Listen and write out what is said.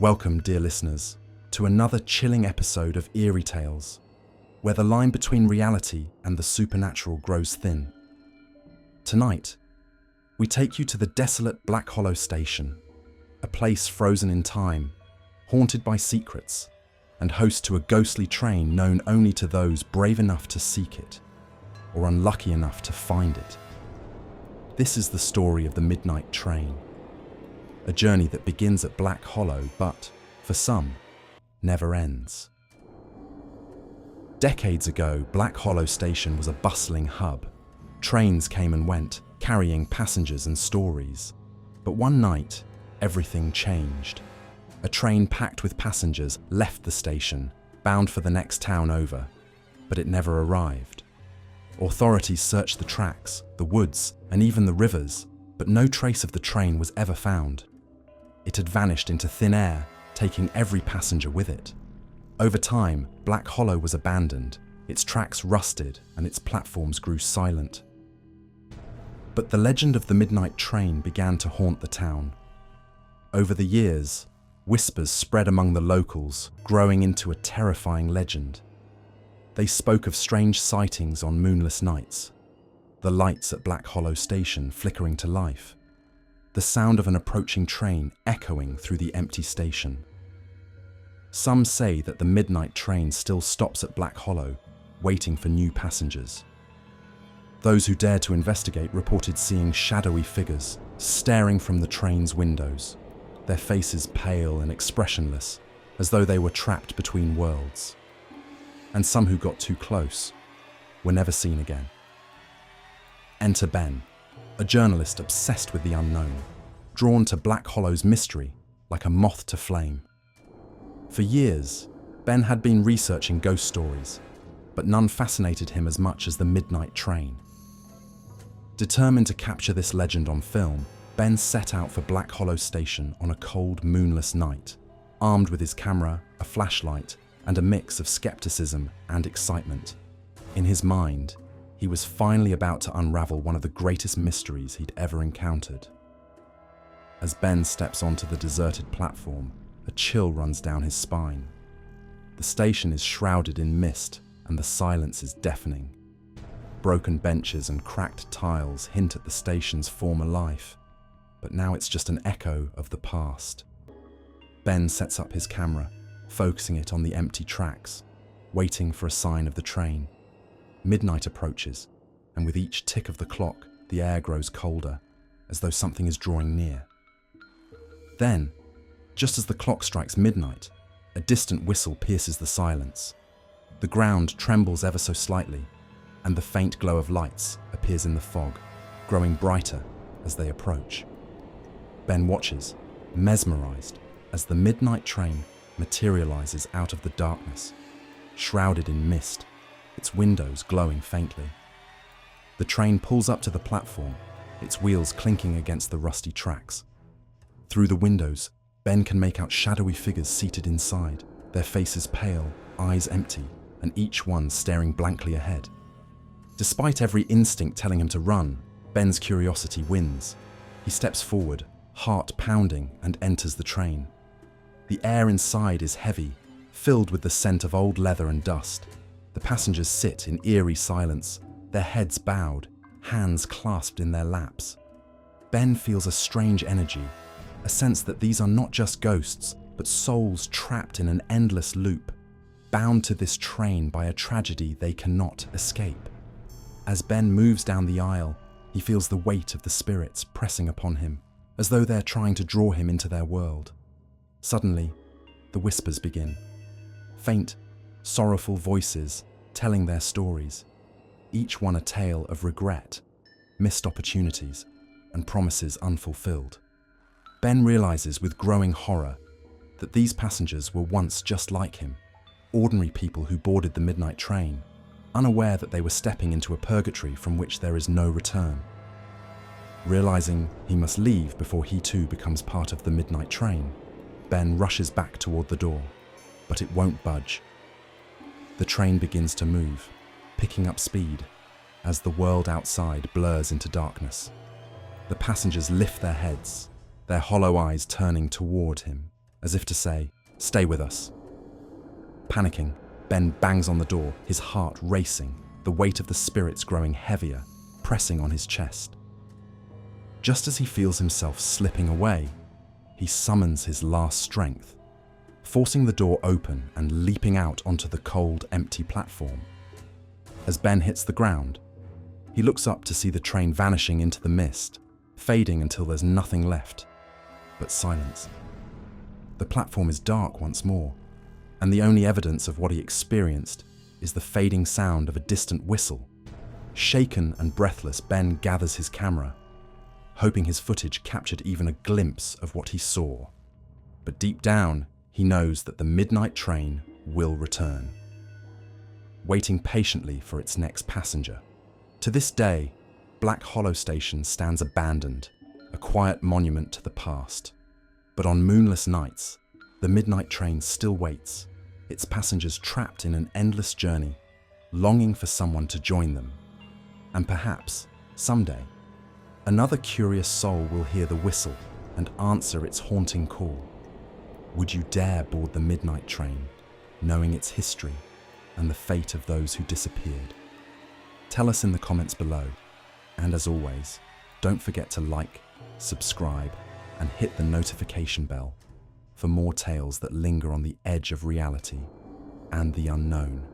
Welcome, dear listeners, to another chilling episode of Eerie Tales, where the line between reality and the supernatural grows thin. Tonight, we take you to the desolate Black Hollow Station, a place frozen in time, haunted by secrets, and host to a ghostly train known only to those brave enough to seek it, or unlucky enough to find it. This is the story of the Midnight Train, a journey that begins at Black Hollow, but, for some, never ends. Decades ago, Black Hollow Station was a bustling hub. Trains came and went, carrying passengers and stories. But one night, everything changed. A train packed with passengers left the station, bound for the next town over, but it never arrived. Authorities searched the tracks, the woods, and even the rivers, but no trace of the train was ever found. It had vanished into thin air, taking every passenger with it. Over time, Black Hollow was abandoned, its tracks rusted, and its platforms grew silent. But the legend of the Midnight Train began to haunt the town. Over the years, whispers spread among the locals, growing into a terrifying legend. They spoke of strange sightings on moonless nights, the lights at Black Hollow Station flickering to life, the sound of an approaching train echoing through the empty station. Some say that the Midnight Train still stops at Black Hollow, waiting for new passengers. Those who dared to investigate reported seeing shadowy figures staring from the train's windows, their faces pale and expressionless, as though they were trapped between worlds. And some who got too close were never seen again. Enter Ben, a journalist obsessed with the unknown, drawn to Black Hollow's mystery like a moth to flame. For years, Ben had been researching ghost stories, but none fascinated him as much as the Midnight Train. Determined to capture this legend on film, Ben set out for Black Hollow Station on a cold, moonless night, armed with his camera, a flashlight, and a mix of skepticism and excitement. In his mind, he was finally about to unravel one of the greatest mysteries he'd ever encountered. As Ben steps onto the deserted platform, a chill runs down his spine. The station is shrouded in mist, and the silence is deafening. Broken benches and cracked tiles hint at the station's former life, but now it's just an echo of the past. Ben sets up his camera, focusing it on the empty tracks, waiting for a sign of the train. Midnight approaches, and with each tick of the clock, the air grows colder, as though something is drawing near. Then, just as the clock strikes midnight, a distant whistle pierces the silence. The ground trembles ever so slightly, and the faint glow of lights appears in the fog, growing brighter as they approach. Ben watches, mesmerized, as the Midnight Train materializes out of the darkness, shrouded in mist, its windows glowing faintly. The train pulls up to the platform, its wheels clinking against the rusty tracks. Through the windows, Ben can make out shadowy figures seated inside, their faces pale, eyes empty, and each one staring blankly ahead. Despite every instinct telling him to run, Ben's curiosity wins. He steps forward, heart pounding, and enters the train. The air inside is heavy, filled with the scent of old leather and dust. The passengers sit in eerie silence, their heads bowed, hands clasped in their laps. Ben feels a strange energy, a sense that these are not just ghosts, but souls trapped in an endless loop, bound to this train by a tragedy they cannot escape. As Ben moves down the aisle, he feels the weight of the spirits pressing upon him, as though they're trying to draw him into their world. Suddenly, the whispers begin. Faint, sorrowful voices telling their stories, each one a tale of regret, missed opportunities, and promises unfulfilled. Ben realizes with growing horror that these passengers were once just like him, ordinary people who boarded the Midnight Train, unaware that they were stepping into a purgatory from which there is no return. Realizing he must leave before he too becomes part of the Midnight Train, Ben rushes back toward the door, but it won't budge. The train begins to move, picking up speed, as the world outside blurs into darkness. The passengers lift their heads, their hollow eyes turning toward him. as if to say, "Stay with us." Panicking, Ben bangs on the door, his heart racing, the weight of the spirits growing heavier, pressing on his chest. Just as he feels himself slipping away, he summons his last strength, forcing the door open and leaping out onto the cold, empty platform. As Ben hits the ground, he looks up to see the train vanishing into the mist, fading until there's nothing left but silence. The platform is dark once more, and the only evidence of what he experienced is the fading sound of a distant whistle. Shaken and breathless, Ben gathers his camera, hoping his footage captured even a glimpse of what he saw. But deep down, he knows that the midnight train will return, waiting patiently for its next passenger. To this day, Black Hollow Station stands abandoned, a quiet monument to the past. But on moonless nights, the midnight train still waits, its passengers trapped in an endless journey, longing for someone to join them. And perhaps, someday, another curious soul will hear the whistle and answer its haunting call. Would you dare board the midnight train, knowing its history and the fate of those who disappeared? Tell us in the comments below, and as always, don't forget to like, subscribe, and hit the notification bell for more tales that linger on the edge of reality and the unknown.